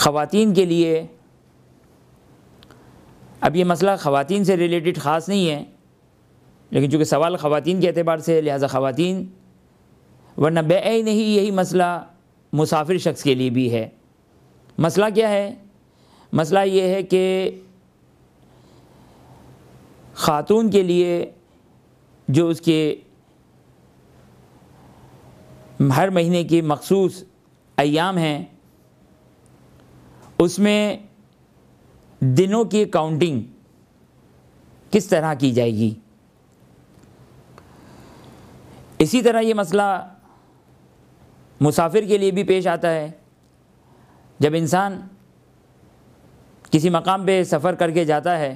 ख़वातीन के लिए, अब ये मसला ख़वातीन से रिलेटेड ख़ास नहीं है, लेकिन चूँकि सवाल ख़वातीन के एतबार से है लिहाजा ख़वातीन, वरना बेअ नहीं यही मसला मुसाफिर शख्स के लिए भी है। मसला क्या है? मसला ये है कि ख़ातून के लिए जो उसके हर महीने की मखसूस अय्याम हैं उसमें दिनों की काउंटिंग किस तरह की जाएगी। इसी तरह ये मसला मुसाफिर के लिए भी पेश आता है। जब इंसान किसी मकाम पे सफ़र करके जाता है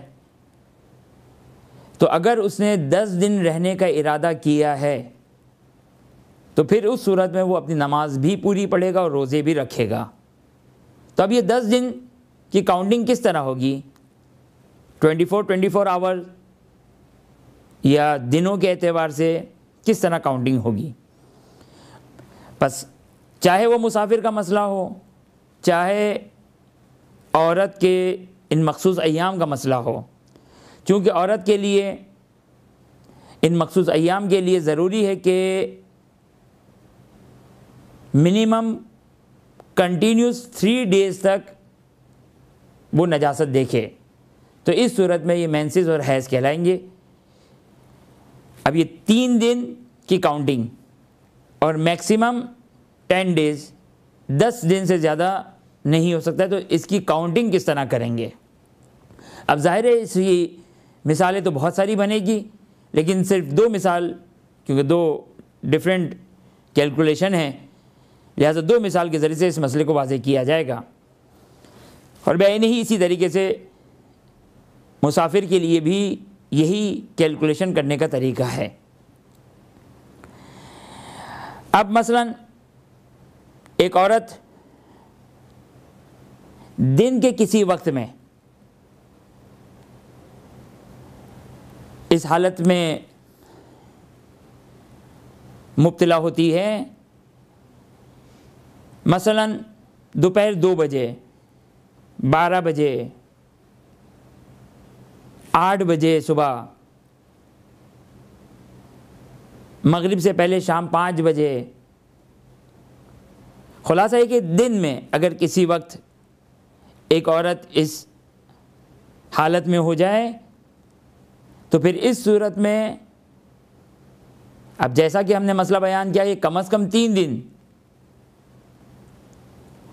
तो अगर उसने 10 दिन रहने का इरादा किया है तो फिर उस सूरत में वो अपनी नमाज भी पूरी पढ़ेगा और रोज़े भी रखेगा। तो अब ये 10 दिन की काउंटिंग किस तरह होगी? 24 आवर या दिनों के एतबार से किस तरह काउंटिंग होगी? बस चाहे वो मुसाफिर का मसला हो, चाहे औरत के इन मखसूस अय्याम का मसला हो, चूँकि औरत के लिए इन मखसूस अय्याम के लिए ज़रूरी है कि मिनिमम कंटिन्यूस 3 डेज़ तक वो नजासत देखे, तो इस सूरत में ये मेंसेस और हैज़ कहलाएंगे। अब ये 3 दिन की काउंटिंग और मैक्सिमम 10 डेज़, 10 दिन से ज़्यादा नहीं हो सकता, तो इसकी काउंटिंग किस तरह करेंगे? अब ज़ाहिर है इसकी मिसालें तो बहुत सारी बनेगी, लेकिन सिर्फ 2 मिसाल, क्योंकि 2 डिफरेंट कैलकुलेशन हैं, लिहाजा 2 मिसाल के ज़रिए से इस मसले को वाज़ेह किया जाएगा। और बैन ही इसी तरीके से मुसाफिर के लिए भी यही कैलकुलेशन करने का तरीका है। अब मसलन एक औरत दिन के किसी वक्त में इस हालत में मुब्तला होती है, मसलन दोपहर 2 बजे, 12 बजे, 8 बजे सुबह, मगरिब से पहले शाम 5 बजे। खुलासा है कि दिन में अगर किसी वक्त एक औरत इस हालत में हो जाए तो फिर इस सूरत में, अब जैसा कि हमने मसला बयान किया कि कम से कम 3 दिन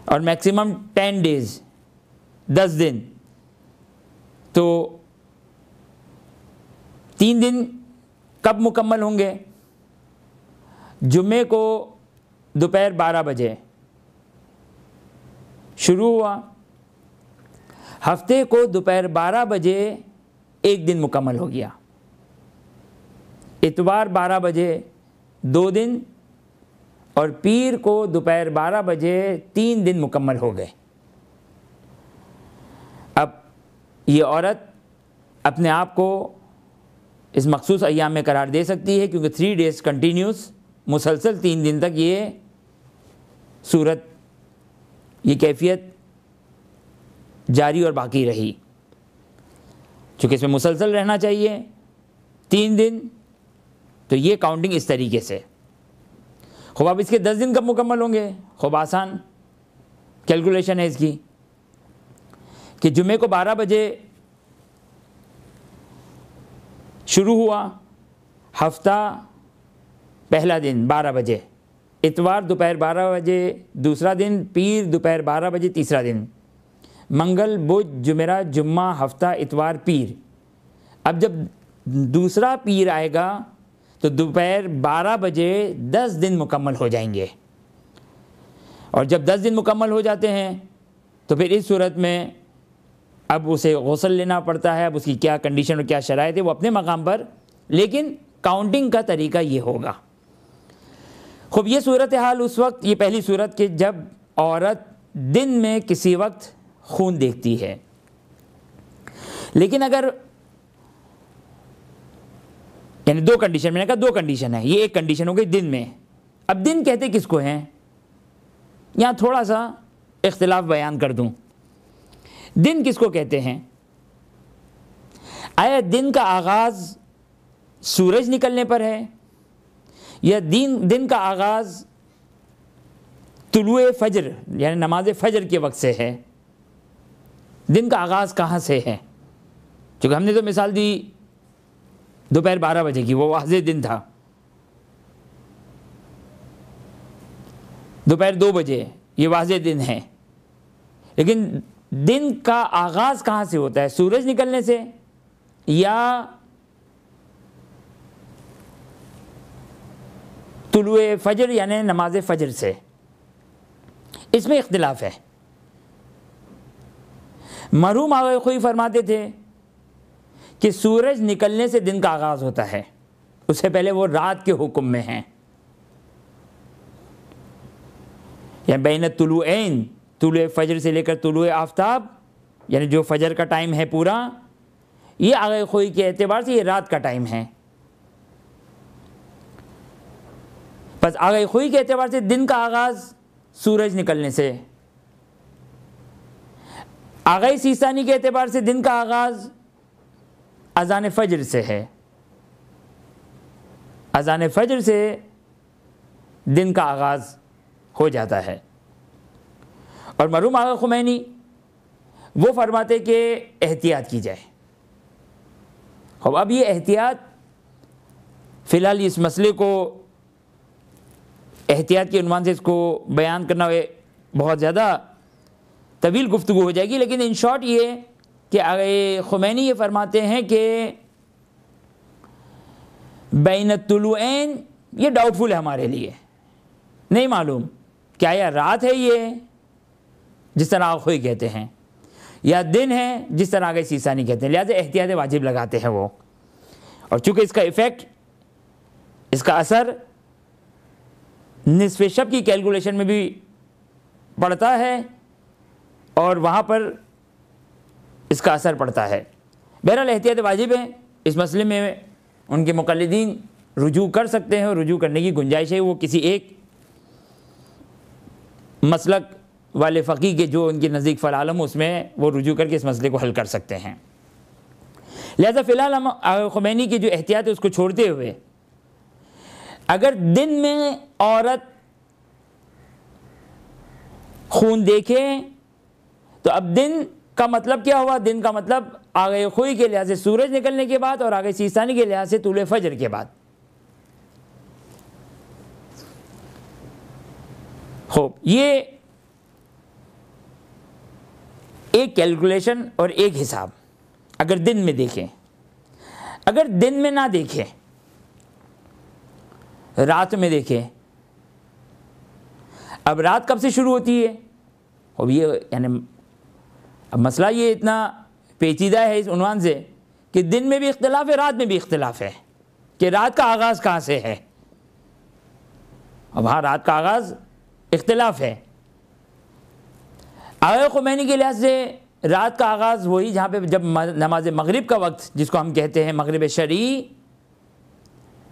और मैक्सिमम 10 डेज़, 10 दिन, तो 3 दिन कब मुकम्मल होंगे? जुम्मे को दोपहर 12 बजे शुरू हुआ, हफ्ते को दोपहर 12 बजे एक दिन मुकम्मल हो गया, इतवार 12 बजे 2 दिन, और पीर को दोपहर 12 बजे 3 दिन मुकम्मल हो गए। अब ये औरत अपने आप को इस मखसूस अय्याम में करार दे सकती है, क्योंकि 3 डेज़ कंटिन्यूस मुसलसल 3 दिन तक ये सूरत, ये कैफियत जारी और बाकी रही। चूँकि इसमें मुसलसल रहना चाहिए 3 दिन, तो ये काउंटिंग इस तरीके से। खूब अब इसके 10 दिन कब मुकम्मल होंगे? खूब आसान कैलकुलेशन है इसकी कि जुम्मे को 12 बजे शुरू हुआ, हफ्ता पहला दिन 12 बजे, इतवार दोपहर 12 बजे दूसरा दिन, पीर दोपहर 12 बजे तीसरा दिन, मंगल बुध जुमेरा जुम्मा हफ्ता इतवार पीर। अब जब दूसरा पीर आएगा तो दोपहर 12 बजे 10 दिन मुकम्मल हो जाएंगे, और जब 10 दिन मुकम्मल हो जाते हैं तो फिर इस सूरत में अब उसे गुस्ल लेना पड़ता है। अब उसकी क्या कंडीशन और क्या शराइत है वो अपने मकाम पर, लेकिन काउंटिंग का तरीका ये होगा। खूब ये सूरत हाल उस वक्त, ये पहली सूरत कि जब औरत दिन में किसी वक्त खून देखती है। लेकिन अगर यानी 2 कंडीशन, मैंने कहा 2 कंडीशन है, ये एक कंडीशन हो गई दिन में। अब दिन कहते किसको हैं? यहाँ थोड़ा सा इख्तिलाफ बयान कर दूँ। दिन किसको कहते हैं? आया दिन का आगाज़ सूरज निकलने पर है, या दिन का आगाज़ तुलुए फजर यानी नमाज फजर के वक्त से है? दिन का आगाज़ कहाँ से है? क्योंकि हमने तो मिसाल दी दोपहर 12 बजे की, वो वाज़ेह दिन था। दोपहर 2 बजे ये वाज़ेह दिन है, लेकिन दिन का आगाज़ कहाँ से होता है? सूरज निकलने से या तुलुए फजर यानी नमाज फजर से? इसमें इख्तिलाफ है। मरहूम आगे खुई फरमाते थे कि सूरज निकलने से दिन का आगाज़ होता है, उससे पहले वो रात के हुक्म में हैं। या बैन तुलुऐन, तुलुए फजर से लेकर तुलुए आफ्ताब यानी जो फजर का टाइम है पूरा, ये आगे खुई के एतबार से ये रात का टाइम है। बस आगे खुई के एतबार से दिन का आगाज़ सूरज निकलने से, आगे सीसानी के एतबार से दिन का आगाज़ अज़ान फ़जर से है। अज़ान फ़जर से दिन का आगाज़ हो जाता है। और मरहूम आगा खुमैनी वो फरमाते कि एहतियात की जाए। अब ये एहतियात फ़िलहाल इस मसले को एहतियात के उन्वान से इसको बयान करना बहुत ज़्यादा तवील गुफ्तगू हो जाएगी, लेकिन इन शॉर्ट ये कि आगे खुमैनी ये फरमाते हैं कि बैन तुलुऐन ये डाउटफुल है हमारे लिए, नहीं मालूम क्या यह रात है ये जिस तरह आखोई कहते हैं, या दिन है जिस तरह आगे सीसानी कहते हैं। लिहाजा एहतियात वाजिब लगाते हैं वो। और चूँकि इसका इफ़ेक्ट, इसका असर निस्फ़े शब की कैलकुलेशन में भी पड़ता है और वहाँ पर इसका असर पड़ता है। बहरहाल एहतियात वाजिब है। इस मसले में उनके मुक़ल्लिदीन रुजू कर सकते हैं और रुजू करने की गुंजाइश है। वो किसी एक मसलक वाले फ़क़ीह के जो उनके नज़दीक फ़ल-आलम उसमें वो रुजू करके इस मसले को हल कर सकते हैं। लिहाजा फ़िलहाल हम खुमैनी की जो एहतियात है उसको छोड़ते हुए, अगर दिन में औरत खून देखे तो अब दिन का मतलब क्या हुआ? दिन का मतलब आगे खुई के लिहाज से सूरज निकलने के बाद और आगे सीसानी के लिहाज से तुले फजर के बाद। खूब, ये एक कैलकुलेशन और एक हिसाब अगर दिन में देखें। अगर दिन में ना देखें, रात में देखें, अब रात कब से शुरू होती है? अब ये यानी अब मसला ये इतना पेचीदा है इस उन्वान से कि दिन में भी इख्तिलाफ है, रात में भी इख्तिलाफ है कि रात का आगाज़ कहाँ से है। अब हाँ, रात का आगाज़ इख्तिलाफ है। आगे खुमैनी के लिहाज से रात का आगाज़ वही जहाँ पे जब नमाज मगरिब का वक्त, जिसको हम कहते हैं मगरिब शरई,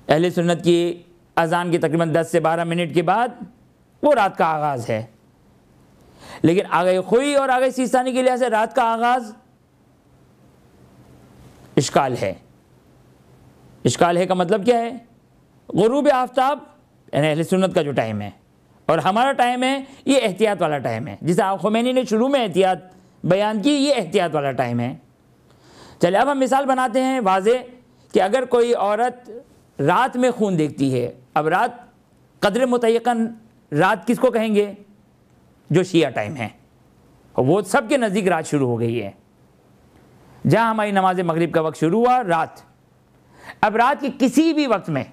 अहले सुन्नत की अज़ान के तकरीबन 10 से 12 मिनट के बाद वो रात का आगाज़ है। लेकिन आगे खुई और आगे सीसानी के लिहाज से रात का आगाज़ इश्काल है। इश्काल है का मतलब क्या है? गुरूब आफ्ताब यानी अहले सुन्नत का जो टाइम है और हमारा टाइम है, ये एहतियात वाला टाइम है। जिसे खुमैनी ने शुरू में एहतियात बयान की, ये एहतियात वाला टाइम है। चलिए अब हम मिसाल बनाते हैं वाज़े कि अगर कोई औरत रात में खून देखती है। अब रात क़द्र मुतय्यक़न रात किसको कहेंगे? जो शिया टाइम है, और वो सब के नज़दीक रात शुरू हो गई है। जहाँ हमारी नमाज मगरिब का वक्त शुरू हुआ रात। अब रात के किसी भी वक्त में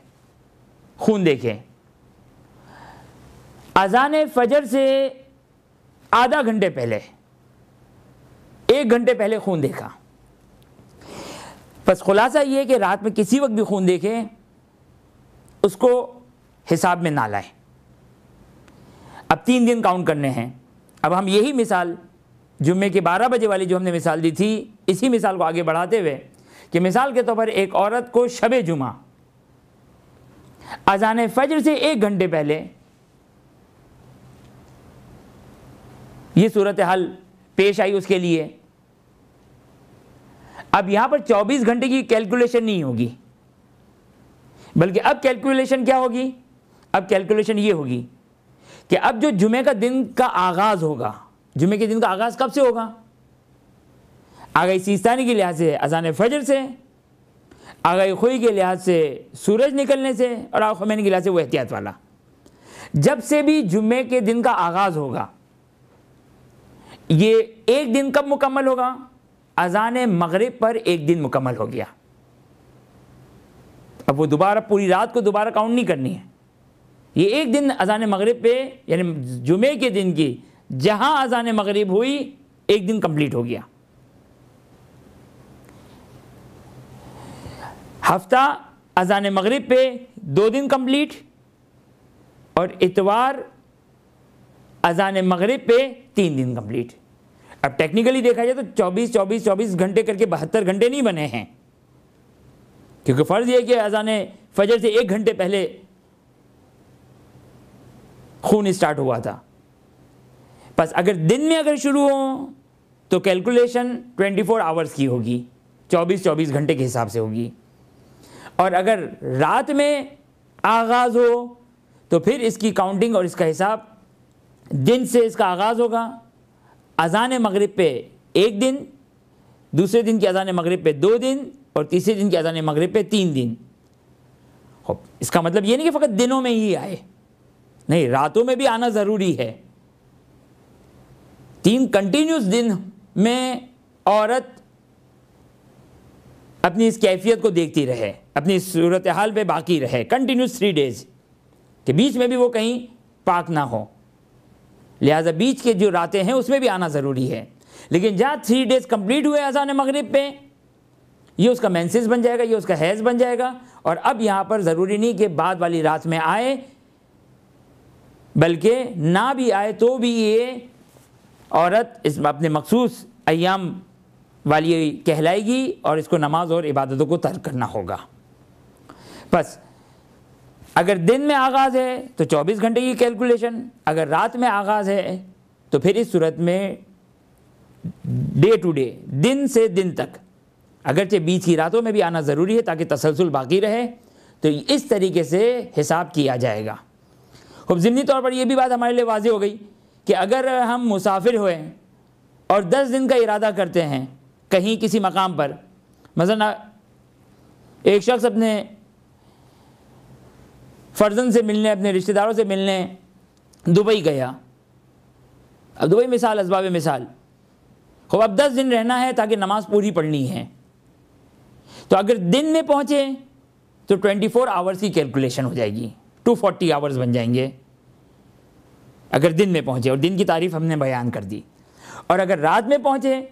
खून देखें, अज़ान फ़जर से आधा घंटे पहले, 1 घंटे पहले खून देखा, बस खुलासा ये है कि रात में किसी वक्त भी खून देखें उसको हिसाब में ना लाएं। अब 3 दिन काउंट करने हैं। अब हम यही मिसाल जुम्मे के 12 बजे वाली जो हमने मिसाल दी थी, इसी मिसाल को आगे बढ़ाते हुए कि मिसाल के तौर पर एक औरत को शब जुमा अज़ान फ़जर से 1 घंटे पहले ये सूरत हाल पेश आई उसके लिए अब यहां पर 24 घंटे की कैलकुलेशन नहीं होगी, बल्कि अब कैलकुलेशन क्या होगी, अब कैलकुलेशन ये होगी कि अब जो जुमे का दिन का आगाज होगा, जुमे के दिन का आगाज कब से होगा, आगाही सीस्तानी के लिहाज से अजान फजर से, आगाही खुई के लिहाज से सूरज निकलने से, और आखिर के लिहाज से वो एहतियात वाला। जब से भी जुम्मे के दिन का आगाज होगा, ये एक दिन कब मुकम्मल होगा, अजान मगरिब पर एक दिन मुकम्मल हो गया। अब वो दोबारा पूरी रात को दोबारा काउंट नहीं करनी है, ये एक दिन अजान मगरिब पे, यानी जुमे के दिन की जहां अजान मगरिब हुई एक दिन कंप्लीट हो गया। हफ्ता अजान मगरिब पे 2 दिन कंप्लीट, और इतवार अजान मगरिब पे 3 दिन कंप्लीट। अब टेक्निकली देखा जाए तो 24 घंटे करके 72 घंटे नहीं बने हैं, क्योंकि फ़र्ज़ ये है कि अजान फजर से 1 घंटे पहले खून स्टार्ट हुआ था। बस अगर दिन में अगर शुरू हो तो कैलकुलेशन 24 आवर्स की होगी, 24 घंटे के हिसाब से होगी, और अगर रात में आगाज़ हो तो फिर इसकी काउंटिंग और इसका हिसाब दिन से इसका आगाज़ होगा। अजान मगरिब पे 1 दिन, दूसरे दिन की अजान मगरिब पे 2 दिन, और तीसरे दिन की अजान मगरिब पे 3 दिन। इसका मतलब ये नहीं कि फ़कत दिनों में ही आए, नहीं, रातों में भी आना ज़रूरी है। 3 कंटिन्यूस दिन में औरत अपनी इस कैफियत को देखती रहे, अपनी सूरत हाल पे बाकी रहे, कंटिन्यूस 3 डेज़ के बीच में भी वो कहीं पाक ना हो, लिहाजा बीच के जो रातें हैं उसमें भी आना ज़रूरी है। लेकिन जहाँ 3 डेज़ कंप्लीट हुए अजान मगरिब पे, ये उसका मेंसेस बन जाएगा, ये उसका हैज़ बन जाएगा, और अब यहाँ पर ज़रूरी नहीं कि बाद वाली रात में आए, बल्कि ना भी आए तो भी ये औरत इस अपने मखसूस अय्याम वाली कहलाएगी, और इसको नमाज और इबादतों को तर्क करना होगा। बस अगर दिन में आगाज़ है तो 24 घंटे की कैलकुलेशन, अगर रात में आगाज़ है तो फिर इस सूरत में डे टू डे, दिन से दिन तक, अगरचे बीच की रातों में भी आना ज़रूरी है ताकि तसलसल बाकी रहे, तो इस तरीके से हिसाब किया जाएगा। खूब ज़िमनी तौर पर यह भी बात हमारे लिए वाज़ेह हो गई कि अगर हम मुसाफिर हुए और 10 दिन का इरादा करते हैं कहीं किसी मकाम पर, मसलन एक शख्स अपने फ़र्जन से मिलने, अपने रिश्तेदारों से मिलने दुबई गया। अब दुबई मिसाल, असबाब मिसाल, खूब अब 10 दिन रहना है ताकि नमाज पूरी पढ़नी है, तो अगर दिन में पहुँचे तो 24 आवर्स की कैलकुलेशन हो जाएगी, 240 आवर्स बन जाएंगे अगर दिन में पहुँचे, और दिन की तारीफ़ हमने बयान कर दी। और अगर रात में पहुँचे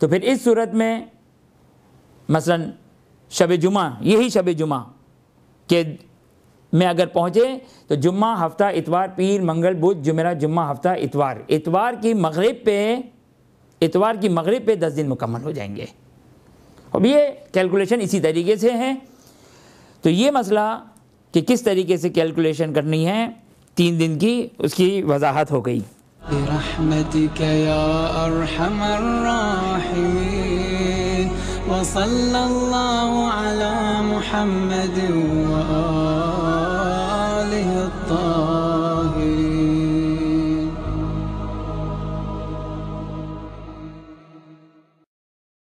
तो फिर इस सूरत में मसलन शब जुमा, यही शब जुमा के में अगर पहुँचे तो जुम्मा, हफ्ता, इतवार, पीर, मंगल, बुध, जुमेरात, जुम्मा, हफ्ता, इतवार, इतवार की मगरिब पे 10 दिन मुकम्मल हो जाएंगे। अब ये कैलकुलेशन इसी तरीके से है। तो ये मसला कि किस तरीके से कैलकुलेशन करनी है 3 दिन की, उसकी वजाहत हो गई। बिरहमतिक या अरहमर राहिमीन व सल्लल्लाहु अला मुहम्मद व